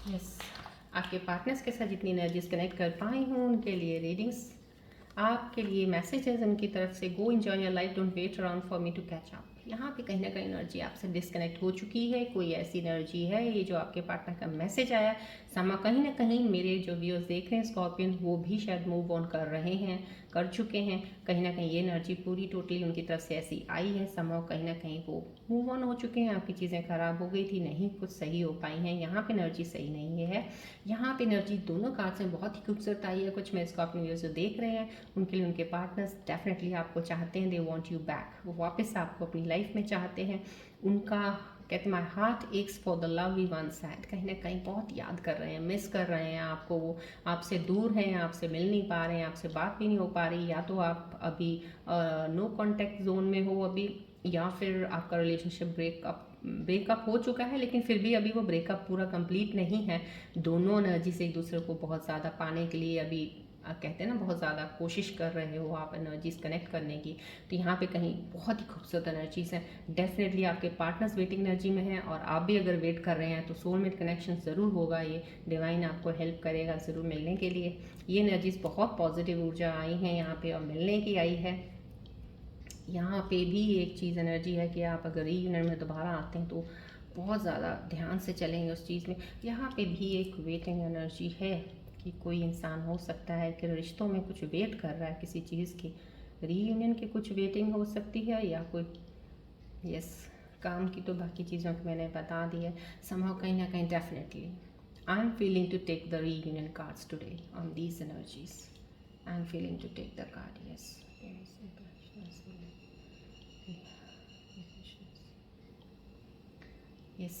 Speaker 1: Yes, आपके पार्टनर्स के साथ जितनी एनर्जीज कनेक्ट कर पाई हूँ उनके लिए रीडिंग्स, आपके लिए मैसेजेस उनकी तरफ से, go enjoy your life, don't wait around for me to catch up. यहाँ पे कहीं ना कहीं एनर्जी आपसे डिस्कनेक्ट हो चुकी है, कोई ऐसी एनर्जी है, ये जो आपके पार्टनर का मैसेज आया समा, कहीं ना कहीं मेरे जो व्यूअर्स देख रहे हैं स्कॉर्पियन, वो भी शायद मूव ऑन कर रहे हैं, कर चुके हैं, कहीं ना कहीं ये एनर्जी पूरी टोटली उनकी तरफ से ऐसी आई है समा, कहीं ना कहीं वो मूव ऑन हो चुके हैं, आपकी चीज़ें खराब हो गई थी, नहीं कुछ सही हो पाई हैं, यहाँ पे एनर्जी सही नहीं है। यहाँ पे एनर्जी दोनों कार्ड्स में बहुत ही खूबसूरत आई है। कुछ मेरे स्कॉर्पियन व्यूअर्स जो देख रहे हैं उनके लिए उनके पार्टनर्स डेफिनेटली आपको चाहते हैं, दे वांट यू बैक, वो वापस आपको अपनी लाइफ में चाहते हैं। उनका कहते my heart aches for the love we once had, कहीं ना कहीं बहुत याद कर रहे हैं, मिस कर रहे हैं आपको, वो आपसे दूर हैं, आपसे मिल नहीं पा रहे हैं, आपसे बात भी नहीं हो पा रही, या तो आप अभी नो कॉन्टैक्ट जोन में हो अभी, या फिर आपका रिलेशनशिप ब्रेकअप हो चुका है, लेकिन फिर भी अभी वो ब्रेकअप पूरा कंप्लीट नहीं है। दोनों एनर्जी से एक दूसरे को बहुत ज़्यादा पाने के लिए अभी कहते हैं ना बहुत ज़्यादा कोशिश कर रहे हो आप एनर्जीज कनेक्ट करने की, तो यहाँ पे कहीं बहुत ही खूबसूरत एनर्जीज हैं। डेफिनेटली आपके पार्टनर्स वेटिंग एनर्जी में हैं, और आप भी अगर वेट कर रहे हैं तो सोलमेट कनेक्शन ज़रूर होगा, ये डिवाइन आपको हेल्प करेगा ज़रूर मिलने के लिए। ये एनर्जीज बहुत पॉजिटिव ऊर्जा आई हैं यहाँ पे और मिलने की आई है। यहाँ पे भी एक चीज़ एनर्जी है कि आप अगर रीयूनियन में दोबारा आते हैं तो बहुत ज़्यादा ध्यान से चलेंगे उस चीज़ में। यहाँ पे भी एक वेटिंग एनर्जी है कि कोई इंसान हो सकता है कि रिश्तों में कुछ वेट कर रहा है किसी चीज़ की, रीयूनियन की कुछ वेटिंग हो सकती है, या कोई यस काम की तो बाकी चीज़ों की मैंने बता दी है। समहाउ कहीं ना कहीं definitely I am feeling to take the reunion cards today on these energies. I am feeling to take the card, yes. Yes,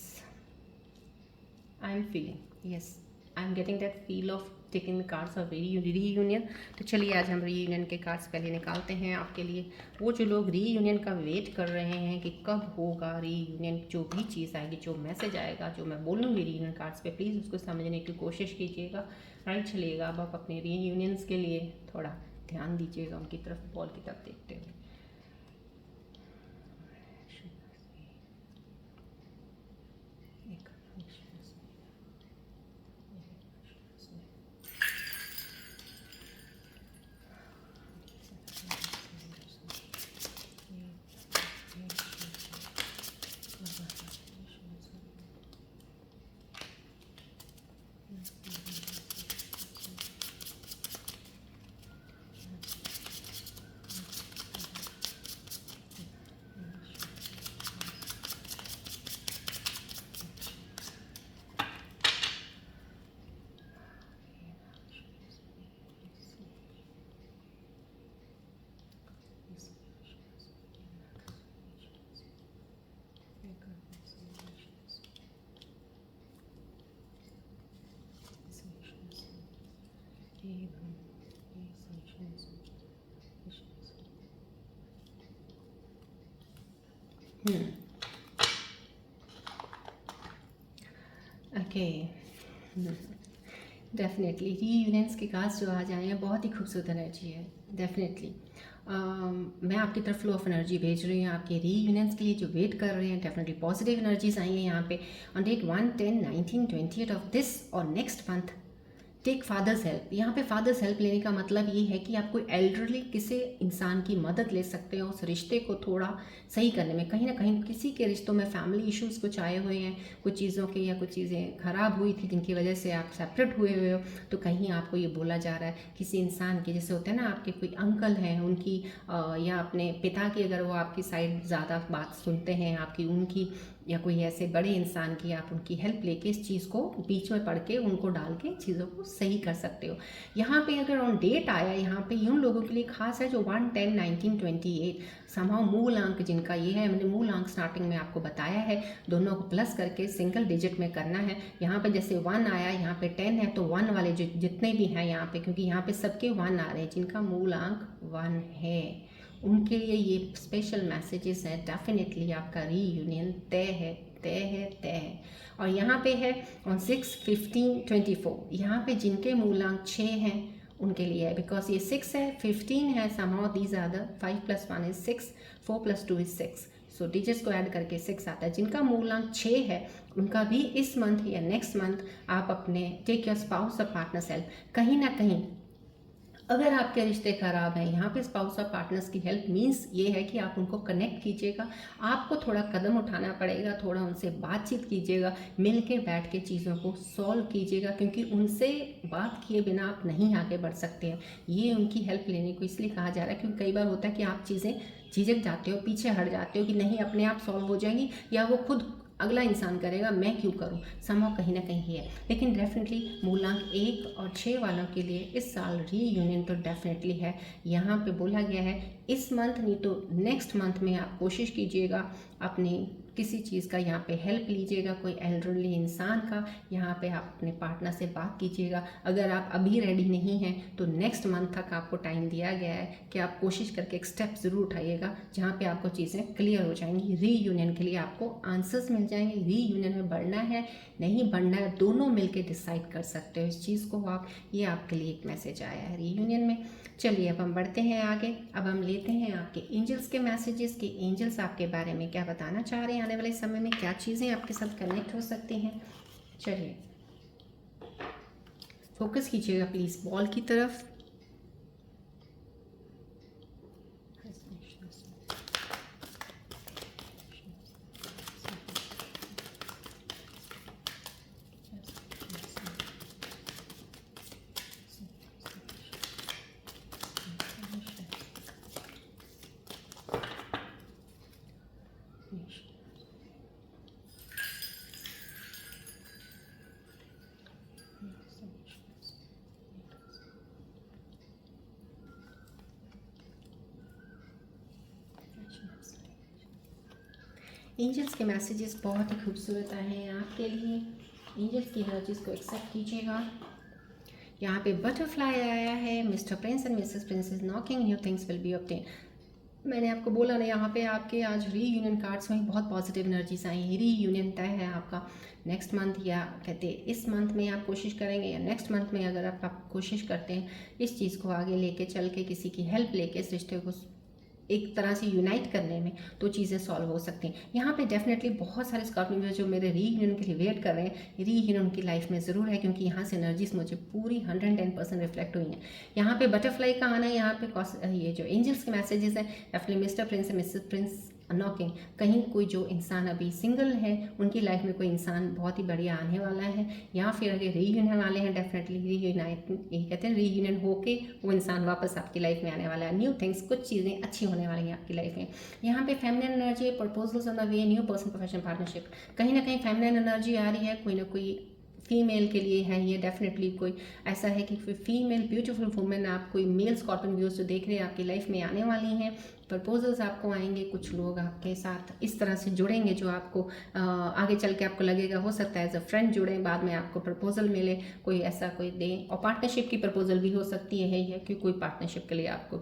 Speaker 1: I'm feeling, yes, I'm getting that feel of taking the cards of reunion। तो चलिए आज हम रीयूनियन के कार्ड्स पहले निकालते हैं आपके लिए। वो जो लोग रीयूनियन का वेट कर रहे हैं कि कब होगा रीयूनियन, जो भी चीज़ आएगी, जो मैसेज आएगा, जो मैं बोलूँगी रीयूनियन कार्ड्स पे, प्लीज़ उसको समझने की कोशिश कीजिएगा। राइट चलिएगा। अब आप अपने रीयूनियंस के लिए थोड़ा ध्यान दीजिएगा उनकी तरफ, बॉल की तरफ देखते हुए। ओके, डेफिनेटली रीयूनियंस के कार्ड्स जो आ जाए हैं बहुत ही खूबसूरत एनर्जी है। डेफिनेटली मैं आपकी तरफ फ्लो ऑफ एनर्जी भेज रही हूँ आपके रीयूनियंस के लिए जो वेट कर रहे हैं। डेफिनेटली पॉजिटिव एनर्जीज आई हैं यहाँ पे ऑन डेट 1, 10, 19, 28 ऑफ दिस और next month. Take father's help. यहाँ पे फादर्स हेल्प लेने का मतलब ये है कि आप कोई एल्डरली किसी इंसान की मदद ले सकते हो उस रिश्ते को थोड़ा सही करने में। कहीं ना कहीं किसी के रिश्तों में फैमिली इश्यूज कुछ आए हुए हैं, कुछ चीज़ों के या कुछ चीज़ें खराब हुई थी जिनकी वजह से आप सेपरेट हुए हुए हो। तो कहीं आपको ये बोला जा रहा है किसी इंसान के, जैसे होते हैं ना आपके कोई अंकल हैं उनकी या अपने पिता की, अगर वो आपकी साइड ज़्यादा बात सुनते हैं आपकी, उनकी, या कोई ऐसे बड़े इंसान की, आप उनकी हेल्प लेके इस चीज़ को बीच में पढ़ के उनको डाल के चीज़ों को सही कर सकते हो। यहाँ पे अगर ऑन डेट आया, यहाँ पे उन लोगों के लिए खास है जो 1, 10, 19, 28 समहाउ मूल अंक जिनका ये है। मैंने मूल अंक स्टार्टिंग में आपको बताया है, दोनों को प्लस करके सिंगल डिजिट में करना है। यहाँ पे जैसे 1 आया, यहाँ पे 10 है, तो 1 वाले जितने भी हैं यहाँ पे, क्योंकि यहाँ पे सबके 1 आ रहे हैं जिनका मूल अंक 1 है, उनके लिए ये स्पेशल मैसेजेस हैं। डेफिनेटली आपका रीयूनियन तय है, तय है, तय है। और यहाँ पे है ऑन 6, 15, 24, यहाँ पे जिनके मूलांक 6 हैं उनके लिए है, बिकॉज ये 6 है, 15 है, somehow these are the 5 + 1 is 6, 4 + 2 is 6, so digits को ऐड करके 6 आता है। जिनका मूलांक 6 है उनका भी इस मंथ या नेक्स्ट मंथ आप अपने टेक योर स्पाउस और पार्टनर्स हेल्प। कहीं ना कहीं अगर आपके रिश्ते खराब हैं, यहाँ पे स्पाउस और पार्टनर्स की हेल्प मीन्स ये है कि आप उनको कनेक्ट कीजिएगा। आपको थोड़ा कदम उठाना पड़ेगा, थोड़ा उनसे बातचीत कीजिएगा, मिल के बैठ के चीज़ों को सॉल्व कीजिएगा, क्योंकि उनसे बात किए बिना आप नहीं आगे बढ़ सकते हैं। ये उनकी हेल्प लेने को इसलिए कहा जा रहा है क्योंकि कई बार होता है कि आप चीज़ें झिझक जाते हो, पीछे हट जाते हो कि नहीं अपने आप सॉल्व हो जाएंगी, या वो खुद अगला इंसान करेगा, मैं क्यों करूं, समहाउ कहीं ना कहीं है। लेकिन डेफिनेटली मूलांक 1 और 6 वालों के लिए इस साल रीयूनियन तो डेफिनेटली है। यहाँ पे बोला गया है इस मंथ नहीं तो नेक्स्ट मंथ में आप कोशिश कीजिएगा अपनी किसी चीज़ का यहाँ पे हेल्प लीजिएगा, कोई एल्डरली इंसान का, यहाँ पे आप अपने पार्टनर से बात कीजिएगा। अगर आप अभी रेडी नहीं हैं तो नेक्स्ट मंथ तक आपको टाइम दिया गया है कि आप कोशिश करके एक स्टेप ज़रूर उठाइएगा जहाँ पे आपको चीज़ें क्लियर हो जाएंगी। रीयूनियन के लिए आपको आंसर्स मिल जाएंगे। रीयूनियन में बढ़ना है नहीं बढ़ना है, दोनों मिलके डिसाइड कर सकते हो इस चीज़ को आप। ये आपके लिए एक मैसेज आया है रीयूनियन में। चलिए अब हम बढ़ते हैं आगे। अब हम लेते हैं आपके एंजल्स के मैसेजेस कि एंजल्स आपके बारे में क्या बताना चाह रहे हैं, आने वाले समय में क्या चीज़ें आपके साथ कनेक्ट हो सकती हैं। चलिए फोकस कीजिएगा प्लीज़ बॉल की तरफ। एंजल्स के मैसेजेस बहुत ही खूबसूरत आए हैं आपके लिए। एंजल्स की एनर्जीज को एक्सेप्ट कीजिएगा। यहाँ पे बटरफ्लाई आया है, mister Prince and Mrs Prince is knocking, new things will be obtain. मैंने आपको बोला ना, यहाँ पे आपके आज रीयूनियन कार्ड्स में बहुत पॉजिटिव एनर्जीज आई हैं। रीयूनियन तय है आपका नेक्स्ट मंथ, या कहते इस मंथ में आप कोशिश करेंगे या नेक्स्ट मंथ में अगर आप कोशिश करते हैं इस चीज़ को आगे लेके चल के, किसी की हेल्प लेके इस रिश्ते को एक तरह से यूनाइट करने में, तो चीज़ें सॉल्व हो सकती हैं। यहाँ पे डेफिनेटली बहुत सारे स्कॉर्पियो जो मेरे रीयूनियन के लिए वेट कर रहे हैं, रीयूनियन उनकी लाइफ में ज़रूर है, क्योंकि यहाँ से एनर्जीज मुझे पूरी 110% रिफ्लेक्ट हुई हैं। यहाँ पे बटरफ्लाई का आना, यहाँ पे ये जो एंजल्स के मैसेजेस हैं, definitely mister Prince and Mrs Prince knocking, कहीं कोई जो इंसान अभी सिंगल है उनकी लाइफ में कोई इंसान बहुत ही बढ़िया आने वाला है, या फिर अगर रीयूनियन वाले हैं डेफिनेटली रीयूनाइट, ये कहते हैं रीयूनियन होके वो इंसान वापस आपकी लाइफ में आने वाला है। न्यू थिंग्स, कुछ चीज़ें अच्छी होने वाली हैं आपकी लाइफ में। यहाँ पे feminine energy, proposals on the way, new person, professional partnership, कहीं ना कहीं फेमिनिन एनर्जी आ रही है, कोई ना कोई फीमेल के लिए है ये। डेफिनेटली कोई ऐसा है कि फीमेल ब्यूटीफुल वुमेन, आप कोई मेल स्कॉर्पियन व्यूज जो देख रहे हैं आपकी लाइफ में आने वाली हैं। प्रपोजल्स आपको आएंगे, कुछ लोग आपके साथ इस तरह से जुड़ेंगे जो आपको आगे चल के आपको लगेगा, हो सकता है एज अ फ्रेंड जुड़ें, बाद में आपको प्रपोजल मिले, कोई ऐसा कोई दें। और पार्टनरशिप की प्रपोजल भी हो सकती है ये, कि कोई पार्टनरशिप के लिए आपको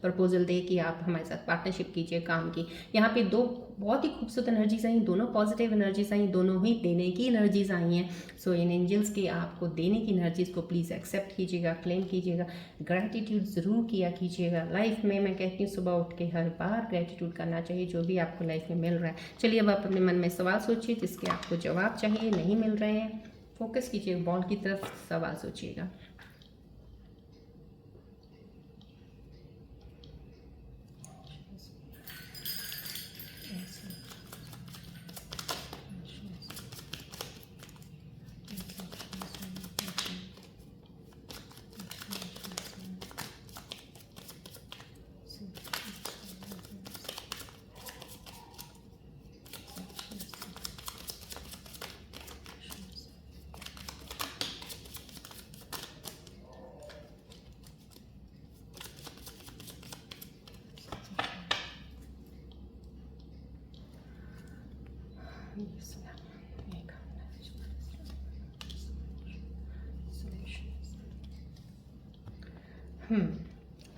Speaker 1: प्रपोजल दे कि आप हमारे साथ पार्टनरशिप कीजिए काम की। यहाँ पे दो बहुत ही खूबसूरत एनर्जीज आई, दोनों पॉजिटिव एनर्जीज आई, दोनों ही देने की एनर्जीज आई हैं। सो इन एंजल्स के आपको देने की एनर्जीज को प्लीज़ एक्सेप्ट कीजिएगा, क्लेम कीजिएगा, ग्रैटिट्यूड ज़रूर किया कीजिएगा लाइफ में। मैं कहती हूँ सुबह उठ के हर बार ग्रैटिट्यूड करना चाहिए जो भी आपको लाइफ में मिल रहा है। चलिए अब आप अपने मन में सवाल सोचिए जिसके आपको जवाब चाहिए, नहीं मिल रहे हैं, फोकस कीजिए बॉल की तरफ, सवाल सोचिएगा।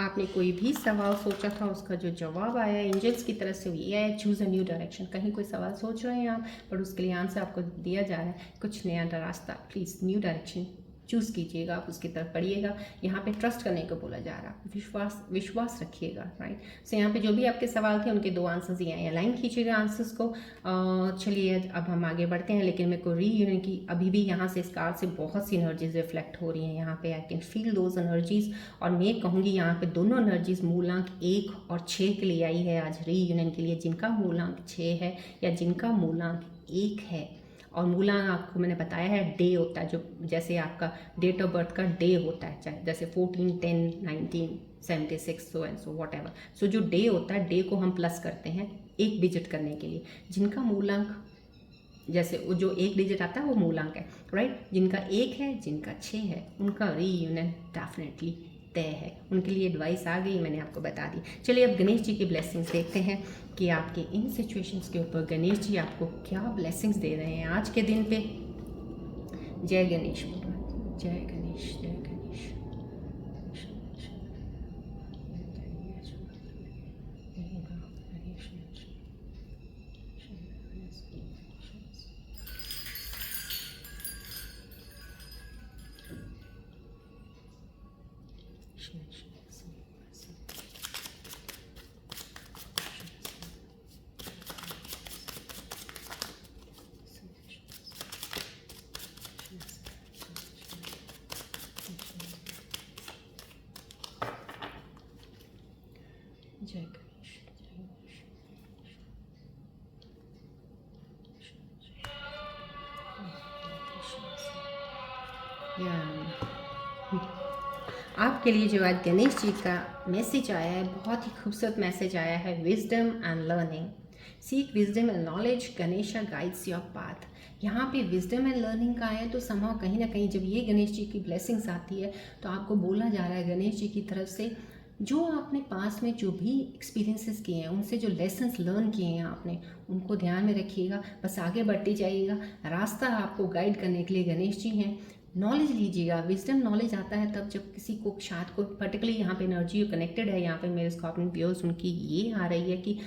Speaker 1: आपने कोई भी सवाल सोचा था, उसका जो जवाब आया एंजल्स की तरफ से ये आया, चूज़ अ न्यू डायरेक्शन। कहीं कोई सवाल सोच रहे हैं आप, पर उसके लिए आंसर आपको दिया जा रहा है, कुछ नया रास्ता, प्लीज़ न्यू डायरेक्शन चूज़ कीजिएगा, आप उसकी तरफ पढ़िएगा। यहाँ पे ट्रस्ट करने को बोला जा रहा है, विश्वास रखिएगा, राइट। सो यहाँ पे जो भी आपके सवाल थे उनके दो आंसर्स दिए हैं, अलाइन कीजिएगा आंसर्स को। चलिए अब हम आगे बढ़ते हैं, लेकिन मेरे को रीयूनियन की अभी भी यहाँ से इस कार्ड से बहुत सी एनर्जीज रिफ्लेक्ट हो रही हैं। यहाँ पे I can feel those energies, और मैं कहूँगी यहाँ पे दोनों एनर्जीज मूलांक 1 और 6 के लिए आई है आज रीयूनियन के लिए। जिनका मूलांक 6 है या जिनका मूलांक 1 है, और मूलांक आपको मैंने बताया है डे होता है, जो जैसे आपका डेट ऑफ बर्थ का डे होता है, चाहे जैसे 14, 10, 19, 76 so and so whatever. So जो डे होता है, डे को हम प्लस करते हैं एक डिजिट करने के लिए। जिनका मूलांक जैसे वो जो एक डिजिट आता है वो मूलांक है, राइट। जिनका 1 है, जिनका 6 है, उनका रीयूनियन डेफिनेटली तय है। उनके लिए एडवाइस आ गई, मैंने आपको बता दी। चलिए अब गणेश जी की ब्लेसिंग्स देखते हैं कि आपके इन सिचुएशंस के ऊपर गणेश जी आपको क्या ब्लेसिंग्स दे रहे हैं आज के दिन पे। जय गणेश, जय गणेश, जय गणेश। जय गणेश, आपके लिए जो आज गणेश जी का मैसेज आया है, बहुत ही खूबसूरत मैसेज आया है, wisdom and learning. Seek wisdom and knowledge, Ganesha guides your path. यहाँ पे विजडम एंड लर्निंग का है, तो कहीं ना कहीं जब ये गणेश जी की ब्लेसिंग्स आती है तो आपको बोला जा रहा है गणेश जी की तरफ से जो आपने पास में जो भी एक्सपीरियंसेस किए हैं, उनसे जो लेसन्स लर्न किए हैं आपने, उनको ध्यान में रखिएगा, बस आगे बढ़ते जाइएगा। रास्ता आपको गाइड करने के लिए गणेश जी हैं। नॉलेज लीजिएगा। विजडम नॉलेज आता है तब जब किसी को शायद को पर्टिकुलरली यहाँ पे एनर्जी कनेक्टेड है, यहाँ पे मेरे स्कॉर्पियन व्यूअर्स उनकी ये आ रही है कि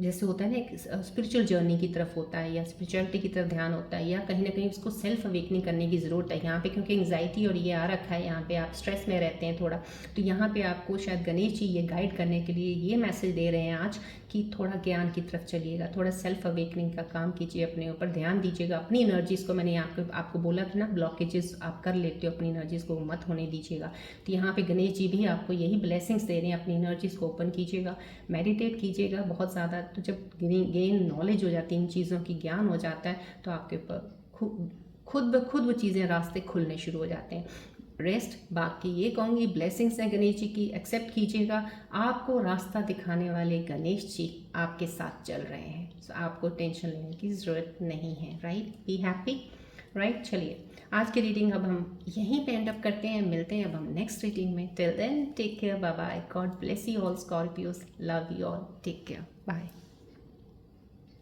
Speaker 1: जैसे होता है ना एक स्पिरिचुअल जर्नी की तरफ होता है या स्पिरिचुअलिटी की तरफ ध्यान होता है, या कहीं ना कहीं उसको सेल्फ अवेकनिंग करने की ज़रूरत है यहाँ पे, क्योंकि एंग्जाइटी और ये आ रखा है यहाँ पे, आप स्ट्रेस में रहते हैं थोड़ा। तो यहाँ पे आपको शायद गणेश जी ये गाइड करने के लिए ये मैसेज दे रहे हैं आज कि थोड़ा ज्ञान की तरफ चलिएगा, थोड़ा सेल्फ अवेकनिंग का काम कीजिए, अपने ऊपर ध्यान दीजिएगा, अपनी एनर्जीज़ को, मैंने आपको बोला था ना, ब्लॉकेजेस आप कर लेते हो अपनी एनर्जीज़ को, मत होने दीजिएगा। तो यहाँ पे गणेश जी भी आपको यही ब्लेसिंग्स दे रहे हैं, अपनी एनर्जीज़ को ओपन कीजिएगा, मेडिटेट कीजिएगा बहुत ज़्यादा। तो जब गेन नॉलेज हो जाती है, इन चीज़ों की ज्ञान हो जाता है, तो आपके ऊपर खुद ब खुद वो चीज़ें, रास्ते खुलने शुरू हो जाते हैं। रेस्ट, बाकी ये कहूँगी ब्लेसिंग्स हैं गणेश जी की, एक्सेप्ट कीजिएगा। आपको रास्ता दिखाने वाले गणेश जी आपके साथ चल रहे हैं, तो आपको टेंशन लेने की ज़रूरत नहीं है। Right, be happy. राइट, चलिए आज की रीडिंग अब हम यहीं पे एंड अप करते हैं, मिलते हैं अब हम नेक्स्ट रीडिंग में। Till then take care, bye bye, God bless you all Scorpios, love you all, take care, bye.